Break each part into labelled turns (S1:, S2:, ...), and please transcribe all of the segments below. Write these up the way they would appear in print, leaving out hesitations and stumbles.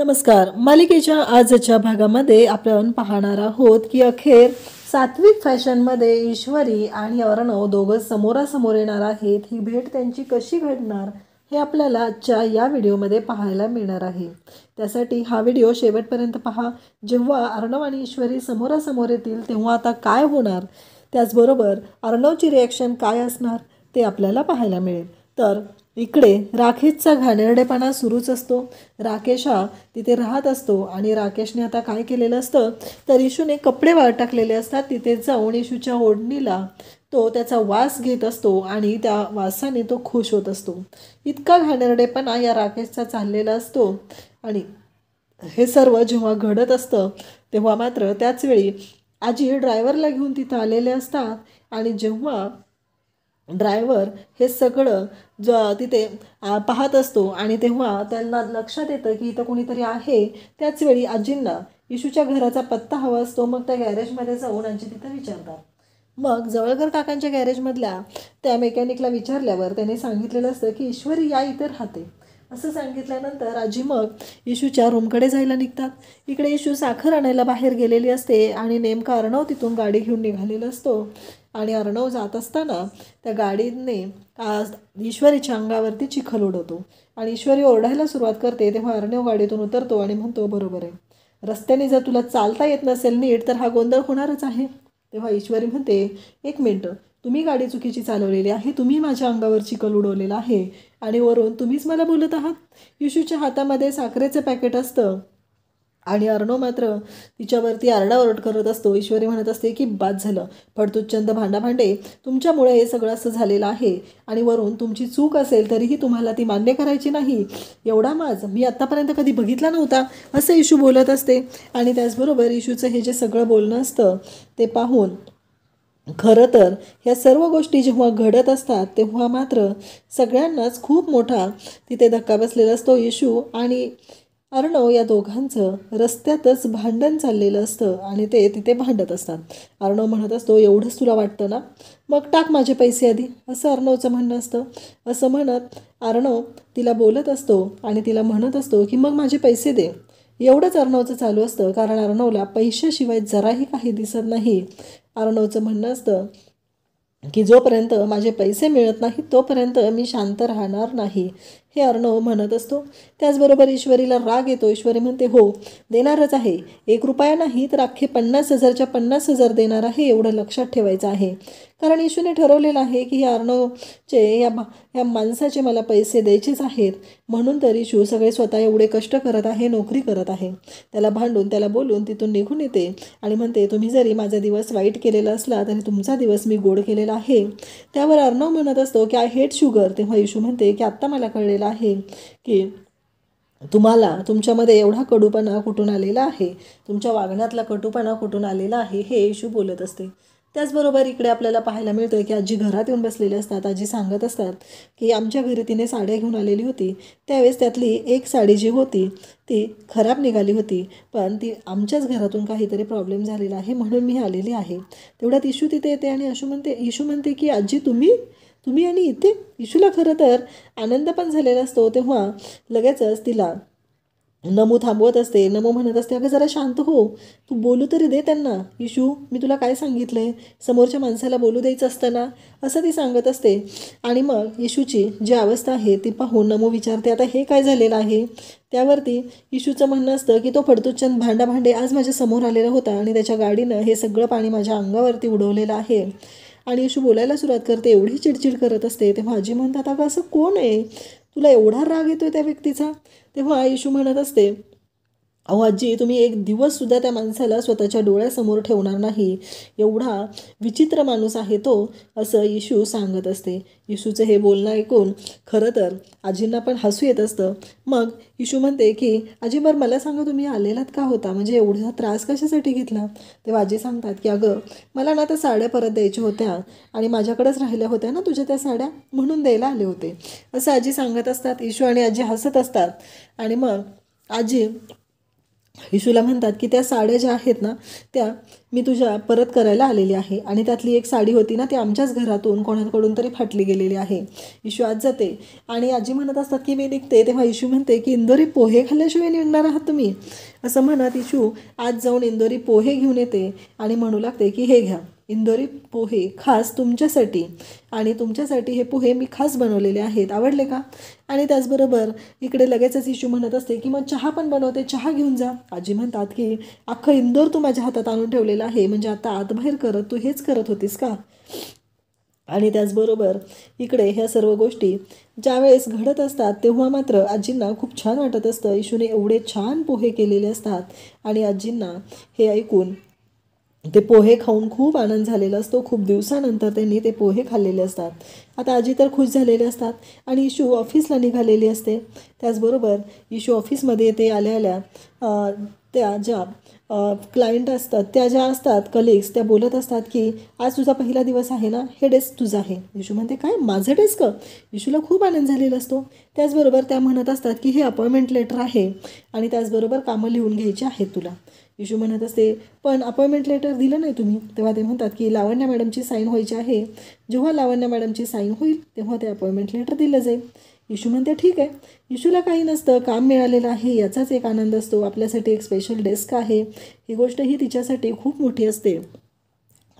S1: नमस्कार. मालिकेच्या आजच्या भागामध्ये आपण पाहणार आहोत की अखेर सात्विक फॅशनमध्ये ईश्वरी आणि अर्णव दोघं समोरासमोर येणार आहेत. ही भेट त्यांची कशी घडणार हे आपल्याला आजच्या या व्हिडिओमध्ये पाहायला मिळणार आहे. त्यासाठी हा व्हिडिओ शेवटपर्यंत पहा. जेव्हा अर्णव आणि ईश्वरी समोरासमोर येतील तेव्हा आता काय होणार, त्याचबरोबर अर्णवची रिॲक्शन काय असणार ते आपल्याला पाहायला मिळेल. तर इकडे राकेशचा घाणेरडेपणा सुरूच असतो. राकेश हा तिथे राहत असतो आणि राकेशने आता काय केलेलं असतं तर इशूने कपडे वाळत टाकलेले असतात. तिथे जाऊन इशूच्या ओढणीला तो त्याचा वास घेत असतो आणि त्या वासाने तो खुश होत असतो. इतका घाणेरडेपणा या राकेशचा चाललेला असतो. आणि हे सर्व जेव्हा घडत असतं तेव्हा मात्र त्याचवेळी आजी ड्रायव्हरला घेऊन तिथं आलेले असतात. आणि जेव्हा ड्रायव्हर हे सगळं तिथे पाहत असतो आणि तेव्हा त्यांना लक्षात येतं की इथं कोणीतरी आहे. त्याचवेळी आजींना इशूच्या घराचा पत्ता हवा असतो. मग त्या गॅरेजमध्ये जाऊन आजी तिथं विचारतात. मग जवळकर काकांच्या गॅरेजमधल्या त्या मेकॅनिकला विचारल्यावर त्याने सांगितलेलं असतं की ईश्वरी या इथे राहते. असं सांगितल्यानंतर आजी मग इशूच्या रूमकडे जायला निघतात. इकडे इशू साखर आणायला बाहेर गेलेली असते आणि नेमका अर्णव तिथून गाडी घेऊन निघालेला असतो. आणि अर्णव जात असताना त्या गाडीने ईश्वरीच्या अंगावरती चिखल उडवतो आणि ईश्वरी ओरडायला सुरुवात करते. तेव्हा अर्णव गाडीतून उतरतो आणि म्हणतो, बरोबर आहे, रस्त्याने जर तुला चालता येत नसेल नीट तर हा गोंधळ होणारच आहे. तेव्हा ईश्वरी म्हणते, एक मिनटं, तुम्ही गाडी चुकीची चालवलेली आहे, तुम्ही माझ्या अंगावर चिखल उडवलेला आहे आणि वरून तुम्हीच मला बोलत आहात. इशूच्या हातामध्ये साखरेचं पॅकेट असतं आणि अर्णव मात्र तिच्यावरती आरडाओरड करत असतो. ईश्वरी म्हणत असते की बाद झालं, फडतुच्चंद भांडाभांडे, तुमच्यामुळे हे सगळं असं झालेलं आहे आणि वरून तुमची चूक असेल तरीही तुम्हाला ती मान्य करायची नाही. एवढा माज मी आत्तापर्यंत कधी बघितला नव्हता, असं इशू बोलत असते. आणि त्याचबरोबर इशूचं हे जे सगळं बोलणं असतं ते पाहून खरं तर ह्या सर्व गोष्टी जेव्हा घडत असतात तेव्हा मात्र सगळ्यांनाच खूप मोठा तिथे धक्का बसलेला असतो. इशू आणि अर्णव या दोघांचं रस्त्यातच भांडण चाललेलं असतं आणि ते तिथे भांडत असतात. अर्णव म्हणत असतो, एवढंच तुला वाटतं ना, मग टाक माझे पैसे आधी, असं अर्णवचं म्हणणं असतं. असं म्हणत अर्णव तिला बोलत असतो आणि तिला म्हणत असतो की मग माझे पैसे दे. एवढंच अर्णवचं चालू असतं, कारण अर्णवला पैशाशिवाय जराही काही दिसत नाही. अर्णवचं म्हणणं असतं की जोपर्यंत माझे पैसे मिळत नाहीत तोपर्यंत मी शांत राहणार नाही, हे अर्णव म्हणत असतो. त्याचबरोबर ईश्वरीला राग येतो. ईश्वरी म्हणते, हो देणारच आहे, 1 रुपया नाही तर अख्खे 50,000च्या 50,000 देणार आहे, एवढं लक्षात ठेवायचं आहे. कारण इशूने ठरवलेलं आहे की या अर्णवचे या माणसाचे मला पैसे द्यायचेच आहेत. म्हणून तर इशू सगळे स्वतः एवढे कष्ट करत आहे, नोकरी करत आहे. त्याला भांडून त्याला बोलून तिथून निघून येते आणि म्हणते, तुम्ही जरी माझा दिवस वाईट केलेला असला तरी तुमचा दिवस मी गोड केलेला आहे. त्यावर अर्णव म्हणत असतो की आय हेट शुगर. तेव्हा इशू म्हणते की आत्ता मला कळलेलं आहे की तुमच्यामध्ये एवढा कडूपणा कुठून आलेला आहे, तुमच्या वागण्यातला कटूपणा कुठून आलेला आहे, हे इशू बोलत असते. त्याचबरोबर इकडे आपल्याला पाहायला मिळतं की आजी घरात येऊन बसलेले असतात. आजी सांगत असतात की आमच्या घरी तिने साड्या घेऊन आलेली होती, त्यावेळेस त्यातली एक साडी जी होती ती खराब निघाली होती, पण ती आमच्याच घरातून काहीतरी प्रॉब्लेम झालेला आहे म्हणून मी आलेली आहे. तेवढ्यात इशू तिथे येते आणि इशू म्हणते की आजी तुम्ही आणि इथे. इशूला खरं तर आनंद पण झालेला असतो. तेव्हा लगेचच तिला नमू थांबवत असते. नमू म्हणत असते, अगं जरा शांत हो, तू बोलू तरी दे त्यांना. इशू, मी तुला काय सांगितलं आहे, समोरच्या माणसाला बोलू द्यायचं असतं ना, असं ती सांगत असते. आणि मग इशूची जी अवस्था आहे ती पाहून नमू विचारते, आता हे काय झालेलं आहे. त्यावरती इशूचं म्हणणं असतं की तो फडतुच्चंद भांडाभांडे आज माझ्या समोर आलेला होता आणि त्याच्या गाडीनं हे सगळं पाणी माझ्या अंगावरती उडवलेलं आहे. आणि इशू बोलायला सुरुवात करते, एवढी चिडचिड करत असते. तेव्हा आजी म्हणतात, अगं असं कोण आहे, तुला एवढा राग येतोय त्या व्यक्तीचा. तेव्हा इशू म्हणत असते, अहो आजी, तुम्ही एक दिवससुद्धा त्या माणसाला स्वतःच्या डोळ्यासमोर ठेवणार नाही, एवढा विचित्र माणूस आहे तो, असं इशू सांगत असते. इशूचं हे बोलणं ऐकून खरं तर आजींना पण हसू येत असतं. मग इशू म्हणते की आजी, बरं मला सांगा, तुम्ही आलेलात का होता, म्हणजे एवढा त्रास कशासाठी घेतला. तेव्हा आजी सांगतात की अगं मला ना त्या साड्या परत द्यायच्या होत्या आणि माझ्याकडेच राहिल्या होत्या ना तुझ्या त्या साड्या, म्हणून द्यायला आले होते, असं आजी सांगत असतात. इशू आणि आजी हसत असतात. आणि मग आजी इशूला म्हणतात की त्या साड्या ज्या आहेत ना त्या मी तुझ्या परत करायला आलेली आहे आणि त्यातली एक साडी होती ना ती आमच्याच घरातून कोणाकडून तरी फाटली गेलेली आहे. इशू आज जाते आणि आजी म्हणत असतात की मी निघते, तेव्हा इशू म्हणते की इंदोरी पोहे खाल्ल्याशिवाय निघणार आहात तुम्ही, असं म्हणत इशू आज जाऊन इंदोरी पोहे घेऊन येते आणि म्हणू लागते की हे घ्या इंदोरी पोहे खास तुमच्यासाठी, आणि तुमच्यासाठी हे पोहे मी खास बनवलेले आहेत, आवडले का? आणि त्याचबरोबर इकडे लगेचच इशू म्हणत असते की मग चहा पण बनवते, चहा घेऊन जा. आजी म्हणतात की अख्खं इंदोर तू माझ्या हातात आणून ठेवलेलं आहे, म्हणजे आता आतबाहेर करत तू हेच करत होतीस का? आणि त्याचबरोबर इकडे ह्या सर्व गोष्टी ज्यावेळेस घडत असतात तेव्हा मात्र आजींना खूप छान वाटत असतं. इशूने एवढे छान पोहे केलेले असतात आणि आजींना हे ऐकून ते पोहे खाऊन खूप आनंद झालेला असतो. खूप दिवसानंतर त्यांनी ते पोहे खाल्लेले असतात. आता आजी तर खुश झालेले असतात आणि इशू ऑफिसला निघालेली असते. त्याचबरोबर इशू ऑफिसमध्ये येते. आल्या आल्या त्या ज्या क्लायंट असतात, त्या ज्या असतात कलिग्स, त्या बोलत असतात की आज तुझा पहिला दिवस आहे ना, हे डेस्क तुझं आहे. इशू म्हणते काय माझं डेस्क? इशूला खूप आनंद झालेला असतो. त्याचबरोबर त्या म्हणत असतात की हे अपॉइंटमेंट लेटर आहे आणि त्याचबरोबर कामं लिहून घ्यायची आहेत तुला. इशू म्हणत असते पण अपॉइंटमेंट लेटर दिलं नाही तुम्ही. तेव्हा ते म्हणतात की लावण्या मॅडमची साईन व्हायची आहे, जेव्हा लावण्या मॅडमची साईन होईल तेव्हा ते अपॉइंटमेंट लेटर दिलं जाईल. इशू म्हणते ठीक आहे. इशूला काही नसतं, काम मिळालेलं आहे याचाच एक आनंद असतो. आपल्यासाठी एक स्पेशल डेस्क आहे, ही गोष्ट ही तिच्यासाठी खूप मोठी असते.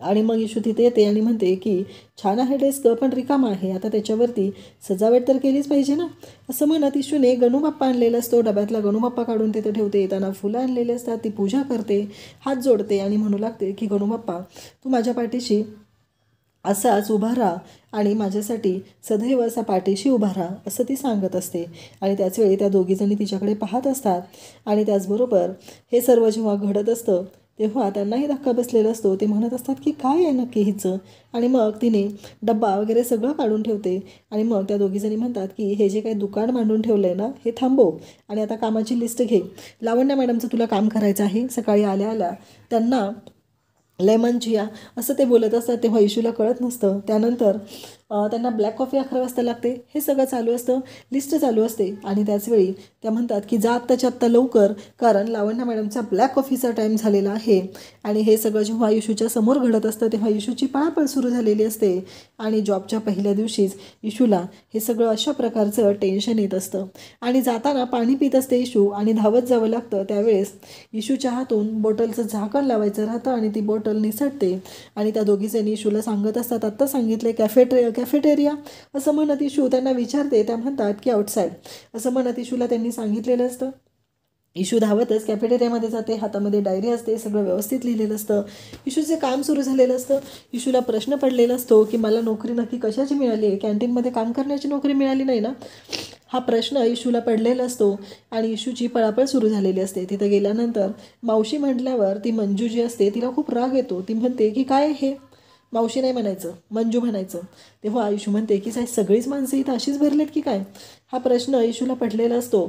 S1: आणि मग इशू तिथे येते आणि म्हणते की छान आहे डेस्क पण रिकामा आहे, आता त्याच्यावरती सजावट तर केलीच पाहिजे ना, असं म्हणत इशूने गणूबाप्पा आणलेला असतो. डब्यातला गणूबाप्पा काढून तिथे ठेवते. येताना फुलं आणलेली असतात, ती पूजा करते, हात जोडते आणि म्हणू लागते की गणूबाप्पा तू माझ्या पाठीशी असाच उभा राहा आणि माझ्यासाठी सदैव असा पाठीशी उभा राहा, असं ती सांगत असते. आणि त्याचवेळी त्या दोघीजणी तिच्याकडे पाहत असतात. आणि त्याचबरोबर हे सर्व जेव्हा घडत असतं तेव्हा त्यांनाही धक्का बसलेला असतो. ते म्हणत असतात की काय आहे नक्की हिचं. आणि मग तिने डब्बा वगैरे सगळं काढून ठेवते. आणि मग त्या दोघीजणी म्हणतात की हे जे काही दुकान मांडून ठेवलं आहे ना, हे थांबव आणि आता कामाची लिस्ट घे. लावण्या मॅडमचं तुला काम करायचं आहे. सकाळी आल्या आल्या त्यांना लेमन चिया असं ते बोलत असतात, तेव्हा इशूला कळत नसतं. त्यानंतर त्यांना ब्लॅक कॉफी 11 वाजता लागते. हे सगळं चालू असतं, लिस्ट चालू असते. आणि त्याचवेळी त्या म्हणतात की जा आत्ताच्या आत्ता लवकर, कारण लावण्या मॅडमचा ब्लॅक कॉफीचा टाईम झालेला आहे. आणि हे सगळं जेव्हा इशूच्या समोर घडत असतं तेव्हा इशूची पळापळ सुरू झालेली असते. आणि जॉबच्या पहिल्या दिवशीच इशूला हे सगळं अशा प्रकारचं टेन्शन येत असतं. आणि जाताना पाणी पित असते इशू आणि धावत जावं लागतं. त्यावेळेस इशूच्या हातून बॉटलचं झाकण लावायचं राहतं आणि ती बॉटल निसटते. आणि त्या दोघीजणी इशूला सांगत असतात आत्ता सांगितले कॅफेटेरिया, असं म्हणत इशू त्यांना विचारते. त्या म्हणतात की आउटसाईड, असं म्हणत इशूला त्यांनी सांगितलेलं असतं. इशू धावतच कॅफेटेरियामध्ये जाते. हातामध्ये डायरी असते, सगळं व्यवस्थित लिहिलेलं असतं. इशूचे काम सुरू झालेलं असतं. इशूला प्रश्न पडलेला असतो की मला नोकरी नक्की कशाची मिळाली आहे, कॅन्टीनमध्ये काम करण्याची नोकरी मिळाली नाही ना, हा प्रश्न इशूला पडलेला असतो. आणि इशूची पळापळ सुरू झालेली असते. तिथं गेल्यानंतर मावशी म्हटल्यावर ती मंजू जी असते तिला खूप राग येतो. ती म्हणते की काय हे, मावशी नाही म्हणायचं, मंजू म्हणायचं. तेव्हा इशू म्हणते की साहेब सगळीच माणसं इथं अशीच भरलेत की काय, हा प्रश्न इशूला पडलेला असतो.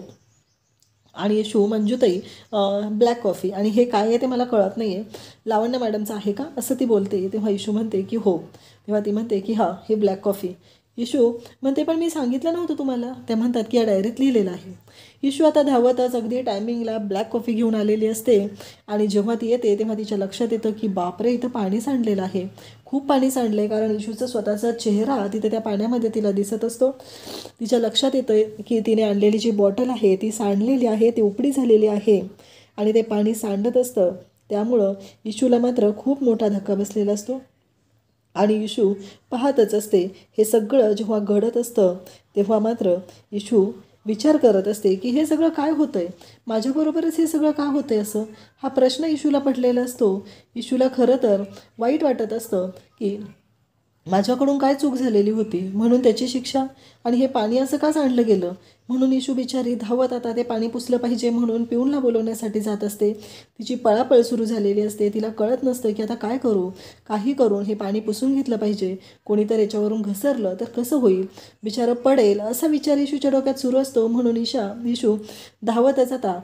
S1: आणि इशू मंजूताई ब्लॅक कॉफी आणि हे काय आहे ते मला कळत नाही आहे, लावण्य मॅडमचं आहे का, असं ती बोलते. तेव्हा इशू म्हणते की हो. तेव्हा ती म्हणते की हां हे ब्लॅक कॉफी. इशू म्हणते पण मी सांगितलं नव्हतं तुम्हाला. त्या म्हणतात की या डायरीत लिहिलेलं आहे. इशू आता धावतच अगदी टायमिंगला ब्लॅक कॉफी घेऊन आलेली असते. आणि जेव्हा ती येते तेव्हा तिच्या लक्षात येतं की बापरे इथं पाणी सांडलेलं आहे, खूप पाणी सांडलं आहे. कारण इशूचा स्वतःचा चेहरा तिथे त्या पाण्यामध्ये तिला दिसत असतो. तिच्या लक्षात येतं की तिने आणलेली जी बॉटल आहे ती सांडलेली आहे, ती उपडी झालेली आहे आणि ते पाणी सांडत असतं. त्यामुळं इशूला मात्र खूप मोठा धक्का बसलेला असतो. आणि इशू पाहतच असते. हे सगळं जेव्हा घडत असतं तेव्हा मात्र इशू विचार करत असते की हे सगळं काय होतं आहे, माझ्याबरोबरच हे सगळं का होतं आहे असं, हा प्रश्न इशूला पडलेला असतो. इशूला खरं तर वाईट वाटत असतं की माझ्याकडून काय चूक झालेली होती म्हणून त्याची शिक्षा, आणि हे पाणी असं का सांडलं गेलं म्हणून इशू बिचारी धावत आता ते पाणी पुसलं पाहिजे म्हणून पिऊनला बोलवण्यासाठी जात असते. तिची पळापळ सुरू झालेली असते. तिला कळत नसतं की आता काय करू, काही करून हे पाणी पुसून घेतलं पाहिजे, कोणीतरी याच्यावरून घसरलं तर कसं होईल, बिचारं पडेल असा विचार इशूच्या डोक्यात सुरू असतो. म्हणून इशू धावतच आता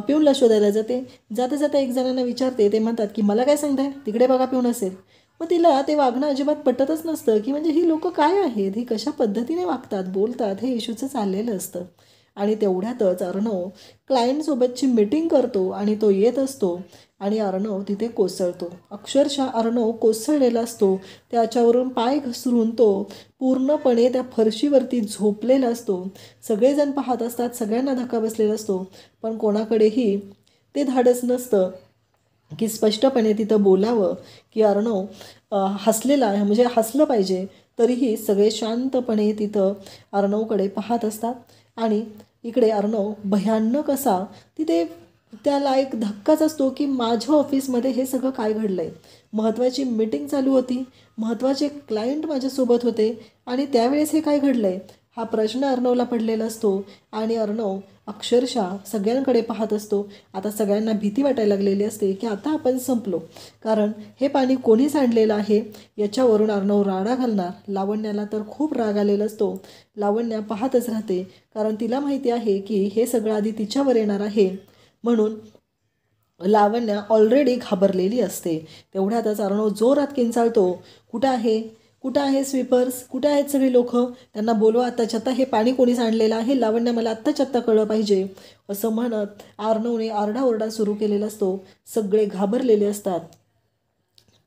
S1: पिऊनला शोधायला जाते. जाता जाता एक जणांना विचारते. ते म्हणतात की मला काय सांगताय, तिकडे बघा पिऊन असेल. मग तिला ते वागणं अजिबात पटतच नसतं की म्हणजे ही लोकं काय आहेत, ही कशा पद्धतीने वागतात बोलतात, हे इशूचं चाललेलं असतं. आणि तेवढ्यातच अर्णव क्लायंटसोबतची मीटिंग करतो आणि तो येत असतो आणि अर्णव तिथे कोसळतो. अक्षरशः अर्णव कोसळलेला असतो. त्याच्यावरून पाय घसरून तो पूर्णपणे त्या फरशीवरती झोपलेला असतो. सगळेजण पाहत असतात, सगळ्यांना धक्का बसलेला असतो, पण कोणाकडेही ते धाडस नसतं की स्पष्टपणे तिथं बोलावं की अर्णव हसलेला आहे, म्हणजे हसलं पाहिजे. तरीही सगळे शांतपणे तिथं अर्णवकडे पाहत असतात आणि इकडे अर्णव भयानक असा तिथे त्याला एक धक्काच असतो की माझ्या ऑफिसमध्ये हे सगळं काय घडलं आहे. महत्त्वाची मीटिंग चालू होती, महत्त्वाचे क्लायंट माझ्यासोबत होते आणि त्यावेळेस हे काय घडलं आहे, हा प्रश्न अर्णवला पडलेला असतो. आणि अर्णव अक्षरशः सगळ्यांकडे पाहत असतो. आता सगळ्यांना भीती वाटायला लागलेली असते की आता आपण संपलो, कारण हे पाणी कोणी सांडलेलं आहे याच्यावरून अर्णव राडा घालणार. लावण्याला तर खूप राग आलेला असतो. लावण्या पाहतच राहते, कारण तिला माहिती आहे की हे सगळं आधी तिच्यावर येणार आहे. म्हणून लावण्या ऑलरेडी घाबरलेली असते. तेवढ्यातच अर्णव जोरात किंचाळतो, कुठं आहे, कुठं आहे स्वीपर्स, कुठे आहेत सगळी लोक, त्यांना बोलवा आत्ताच्या आत्ता, हे पाणी कोणी सांडलेलं आहे, लावण्या मला आत्ताच्या आत्ता कळलं पाहिजे. असं म्हणत अर्णवने आरडाओरडा सुरू केलेला असतो. सगळे घाबरलेले असतात,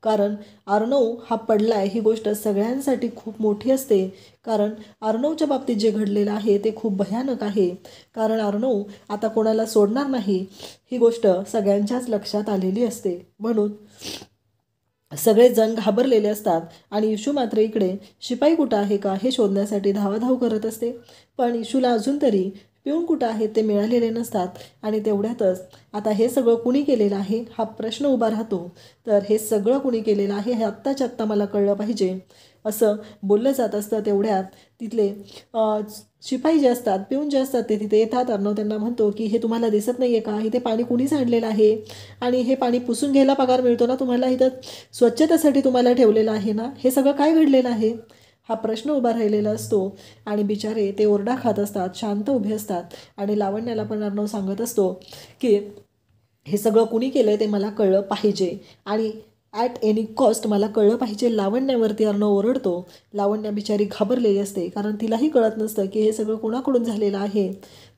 S1: कारण अर्णव हा पडला आहे ही गोष्ट सगळ्यांसाठी खूप मोठी असते. कारण अर्णवच्या बाबतीत जे घडलेलं आहे ते खूप भयानक आहे. कारण अर्णव आता कोणाला सोडणार नाही ही गोष्ट सगळ्यांच्याच लक्षात आलेली असते. म्हणून सगळेजण घाबरलेले असतात आणि इशू मात्र इकडे शिपाई कुठं आहे का हे शोधण्यासाठी धावाधाव करत असते. पण इशूला अजून तरी पिऊन कुठं आहेत ते मिळालेले नसतात. आणि तेवढ्यातच आता हे सगळं कुणी केलेलं आहे हा प्रश्न उभा राहतो. तर हे सगळं कुणी केलेलं आहे हे आत्ताच्या आत्ता मला कळलं पाहिजे असं बोललं जात असतं. तेवढ्यात तिथले शिपाई जे असतात, पिऊन जे असतात, ते तिथे येतात. अर्णव त्यांना म्हणतो की हे तुम्हाला दिसत नाही आहे का, इथे पाणी कुणी सांडलेलं आहे आणि हे पाणी पुसून घ्यायला पगार मिळतो ना तुम्हाला, इथं स्वच्छतेसाठी तुम्हाला ठेवलेलं आहे ना, हे सगळं काय घडलेलं आहे हा प्रश्न उभा राहिलेला असतो. आणि बिचारे ते ओरडा खात असतात, शांत उभे असतात. आणि लावण्याला पण अर्णव सांगत असतो की हे सगळं कुणी केलं आहे ते मला कळलं पाहिजे आणि ॲट एनी कॉस्ट मला कळलं पाहिजे. लावण्यावरती अर्णव ओरडतो. लावण्या बिचारी घाबरलेली असते, कारण तिलाही कळत नसतं की हे सगळं कोणाकडून झालेलं आहे.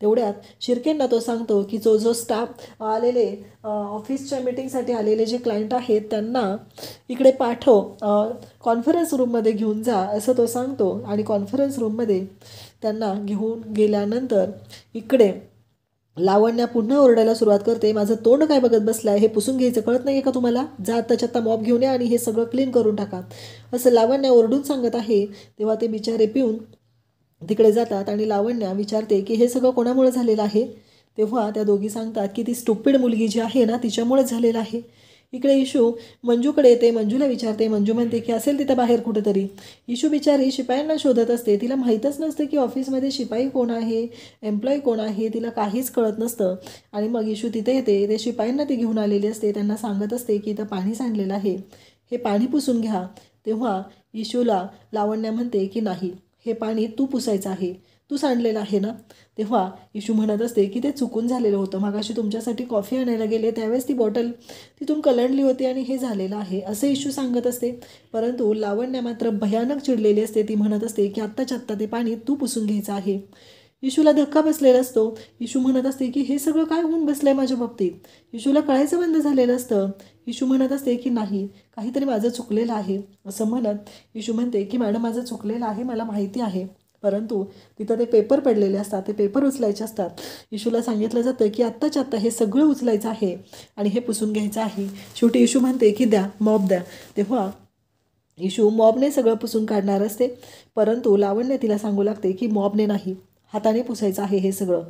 S1: तेवढ्यात शिर्केंना तो सांगतो की जो स्टाफ आलेले ऑफिसच्या मीटिंगसाठी आलेले जे क्लायंट आहेत त्यांना इकडे पाठव, कॉन्फरन्स रूममध्ये घेऊन जा असं तो सांगतो. आणि कॉन्फरन्स रूममध्ये त्यांना घेऊन गेल्यानंतर इकडे लावण्या पुन्हा ओरडायला सुरुवात करते, माझं तोंड काय बघत बसलं आहे, हे पुसून घ्यायचं कळत नाही आहे का तुम्हाला, जा आत्ताच्या आत्ता मॉप घेऊन या आणि हे सगळं क्लीन करून टाका असं लावण्या ओरडून सांगत आहे. तेव्हा ते बिचारे पिऊन तिकडे जातात आणि लावण्या विचारते की हे सगळं कोणामुळे झालेलं आहे. तेव्हा त्या दोघी सांगतात की ती स्टुपिड मुलगी जी आहे ना तिच्यामुळेच झालेलं आहे. इकडे इशू मंजूकडे येते, मंजूला विचारते. मंजू म्हणते की असेल तिथं बाहेर कुठेतरी. इशू बिचारी शिपायांना शोधत असते. तिला माहीतच नसतं की ऑफिसमध्ये शिपाई कोण आहे, एम्प्लॉई कोण आहे, तिला काहीच कळत नसतं. आणि मग इशू तिथे येते. ते शिपायांना ती घेऊन आलेली असते. त्यांना सांगत असते की इथं पाणी सांडलेलं आहे, हे पाणी पुसून घ्या. तेव्हा इशूला लावण्या म्हणते की नाही, हे पाणी तू पुसायचं आहे, तू सांडलेलं आहे ना. तेव्हा इशू म्हणत असते की ते चुकून झालेलं होतं, मगाशी तुमच्यासाठी कॉफी आणायला गेले त्यावेळेस ती बॉटल तिथून कलंडली होती आणि हे झालेलं आहे असं इशू सांगत असते. परंतु लावण्या मात्र भयानक चिडलेली असते. ती म्हणत असते की आत्ताच्या आत्ता ते पाणी तू पुसून घ्यायचं आहे. इशूला धक्का बसलेला असतो. इशू म्हणत असते की हे सगळं काय होऊन बसलं आहे माझ्या बाबतीत. इशूला कळायचं बंद झालेलं असतं. इशू म्हणत असते की नाही, काहीतरी माझं चुकलेलं आहे असं म्हणत इशू म्हणते की मॅडम माझं चुकलेलं आहे, मला माहिती आहे. परंतु तिथं ते पेपर पडलेले असतात, ते पेपर उचलायचे असतात. इशूला सांगितलं जातं की आत्ताच्या आत्ता हे सगळं उचलायचं आहे आणि हे पुसून घ्यायचं आहे. शेवटी इशू म्हणते की द्या, मॉब द्या. तेव्हा इशू मॉबने सगळं पुसून काढणार असते. परंतु लावण्य तिला सांगू लागते की मॉबने नाही, हाताने पुसायचं आहे हे सगळं.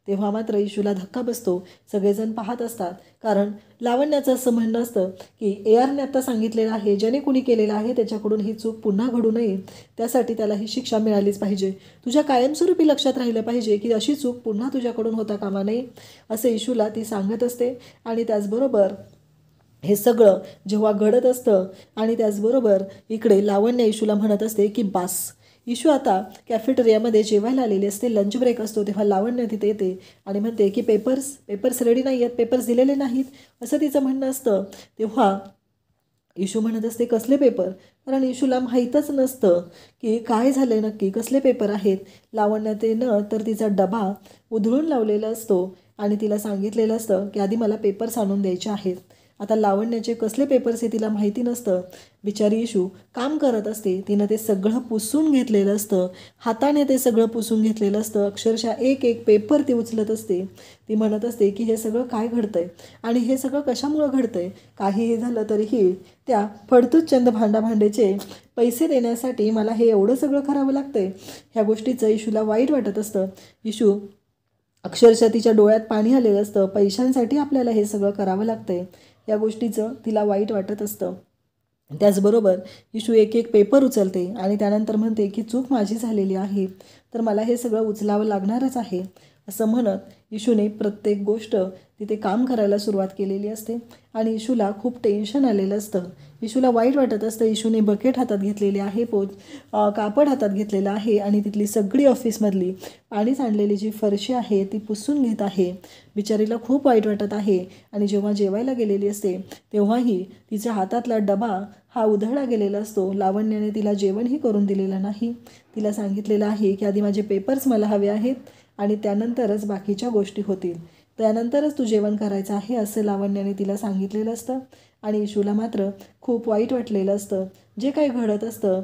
S1: तेव्हा मात्र इशूला धक्का बसतो. सगळेजण पाहत असतात, कारण लावण्याचं असं म्हणणं असतं की ARने आत्ता सांगितलेलं आहे ज्याने कुणी केलेलं आहे त्याच्याकडून ही चूक पुन्हा घडू नये, त्यासाठी त्याला ही शिक्षा मिळालीच पाहिजे. तुझ्या कायमस्वरूपी लक्षात राहिलं पाहिजे की अशी चूक पुन्हा तुझ्याकडून होता कामा नये असं इशूला ती सांगत असते. आणि त्याचबरोबर हे सगळं जेव्हा घडत असतं आणि त्याचबरोबर इकडे लावण्य इशूला म्हणत असते की बास. इशू आता कॅफेटेरियामध्ये जेवायला आलेली असते, लंच ब्रेक असतो. तेव्हा लावण्य तिथे येते आणि म्हणते की पेपर्स रेडी नाही आहेत, पेपर्स दिलेले नाहीत असं तिचं म्हणणं असतं. तेव्हा इशू म्हणत असते कसले पेपर, कारण इशूला माहीतच नसतं की काय झालं नक्की, कसले पेपर आहेत. लावण्यातेनं तर तिचा डबा उधळून लावलेला असतो आणि तिला सांगितलेलं असतं की आधी मला पेपर्स आणून द्यायचे आहेत. आता लावण्याचे कसले पेपर्स हे तिला माहिती नसतं. बिचारी इशू काम करत असते. तिनं ते सगळं पुसून घेतलेलं असतं, हाताने ते सगळं पुसून घेतलेलं असतं. अक्षरशः एक एक पेपर ती उचलत असते. ती म्हणत असते की हे सगळं काय घडतंय आणि हे सगळं कशामुळं घडतंय. काहीही झालं तरीही त्या फडतूस चंद भांडाभांडेचे पैसे देण्यासाठी मला हे एवढं सगळं करावं लागतंय. ह्या गोष्टीचं इशूला वाईट वाटत असतं. इशू अक्षरशः तिच्या डोळ्यात पाणी आलेलं असतं. पैशांसाठी आपल्याला हे सगळं करावं लागतंय या गोष्टीचं तिला वाईट वाटत असतं. त्याचबरोबर इशू एक एक पेपर उचलते आणि त्यानंतर म्हणते की चूक माझी झालेली आहे, तर मला हे सगळं उचलावं लागणारच आहे. असं म्हणत इशूने प्रत्येक गोष्ट तिथे काम करायला सुरुवात केलेली असते आणि इशूला खूप टेन्शन आलेलं असतं. इशूला वाईट वाटत असतं. इशूने बकेट हातात घेतलेली आहे, कापड हातात घेतलेलं आहे आणि तिथली सगळी ऑफिसमधली पाणी सांडलेली जी फरशी आहे ती पुसून घेत आहे. बिचारीला खूप वाईट वाटत आहे आणि जेव्हा जेवायला गेलेली असते तेव्हाही तिच्या हातातला डबा हा उधळला गेलेला असतो. लावण्याने तिला जेवणही करून दिलेलं नाही. तिला सांगितलेलं आहे की आधी माझे पेपर्स मला हवे आहेत आणि त्यानंतरच बाकीच्या गोष्टी होतील, त्यानंतरच तू जेवण करायचं आहे असं लावण्याने तिला सांगितलेलं असतं. आणि इशूला मात्र खूप वाईट वाटलेलं असतं जे काही घडत असतं.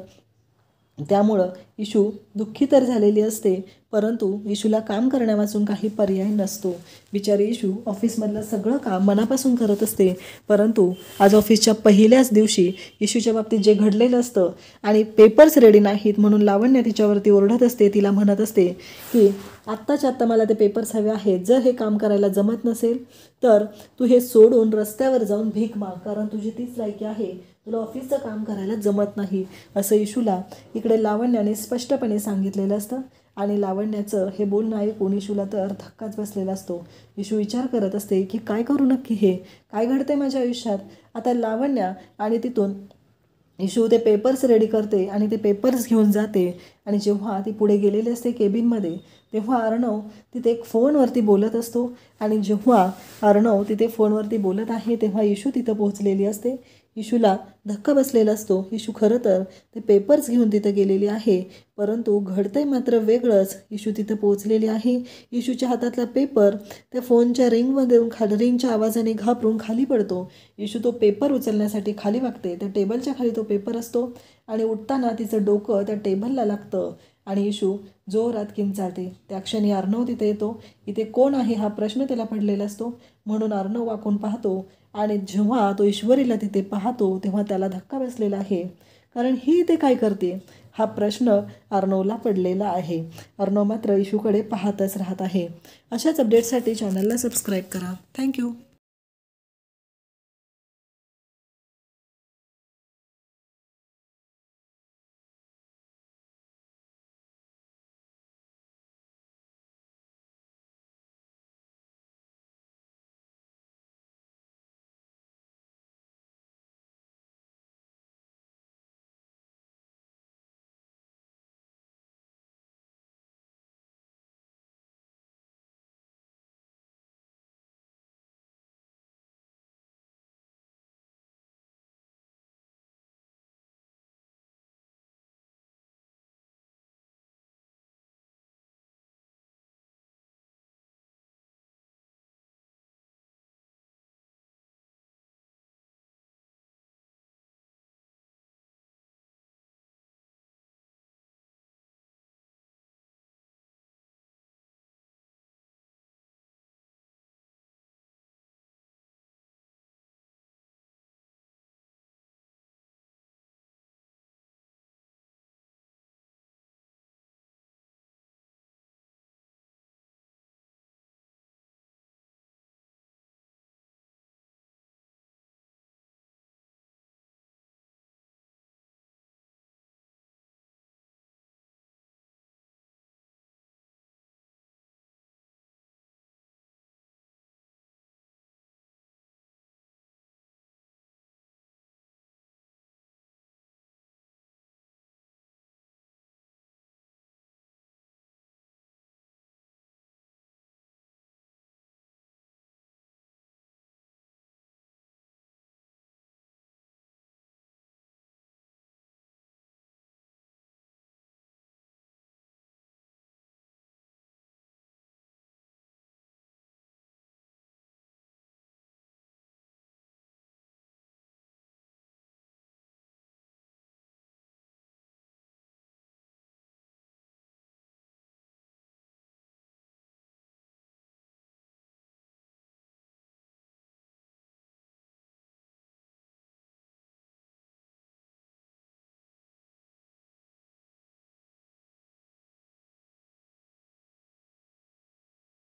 S1: त्यामुळं इशू दुःखी तर झालेली असते, परंतु इशूला काम करण्यापासून काही पर्याय नसतो. बिचारी इशू ऑफिसमधलं सगळं काम मनापासून करत असते, परंतु आज ऑफिसच्या पहिल्याच दिवशी इशूच्या बाबतीत जे घडलेलं असतं आणि पेपर्स रेडी नाहीत म्हणून लावण्य तिच्यावरती ओरडत असते. तिला म्हणत असते की आत्ताच्या आत्ता मला ते पेपर्स हवे आहेत. जर हे काम करायला जमत नसेल तर तू हे सोडून रस्त्यावर जाऊन भीक माग, कारण तुझी तीच लायकी आहे, तुला ऑफिसचं काम करायला जमत नाही असं इशूला इकडे लावण्याने स्पष्टपणे सांगितलेलं असतं. आणि लावण्याचं हे बोलणं ऐकून इशूला तर धक्काच बसलेला असतो. इशू विचार करत असते की काय करू नक्की, हे काय घडतंय माझ्या आयुष्यात. आता लावण्या आणि तिथून इशू ते पेपर्स रेडी करते आणि ते पेपर्स घेऊन जाते. आणि जेव्हा ती पुढे गेलेली असते केबिनमध्ये तेव्हा अर्णव तिथे एक फोनवरती बोलत असतो. आणि जेव्हा अर्णव तिथे फोनवरती बोलत आहे तेव्हा इशू तिथं पोहोचलेली असते. इशूला धक्का बसलेला असतो. इशू खरं तर ते पेपर्स घेऊन तिथं गेलेली आहे, परंतु घडतंय मात्र वेगळंच. इशू तिथं पोहोचलेली आहे. इशूच्या हातातला पेपर त्या फोनच्या रिंगच्या आवाजाने घाबरून खाली पडतो. इशू तो पेपर उचलण्यासाठी खाली वागते. त्या टेबलच्या खाली तो पेपर असतो आणि उठताना तिचं डोकं त्या टेबलला लागतं आणि इशू जोरात किंचाळते. त्या क्षणी अर्णव तिथे येतो. इथे कोण आहे हा प्रश्न त्याला पडलेला असतो, म्हणून अर्णव वाकून पाहतो आणि जेव्हा तो ईश्वरीला तिथे पाहतो तेव्हा त्याला धक्का बसलेला आहे, कारण ही इथे काय करते हा प्रश्न अर्णवला पडलेला आहे. अर्णव मात्र इशूकडे पाहतच राहत आहे. अशाच अपडेट्ससाठी चॅनलला सबस्क्राईब करा. थँक्यू.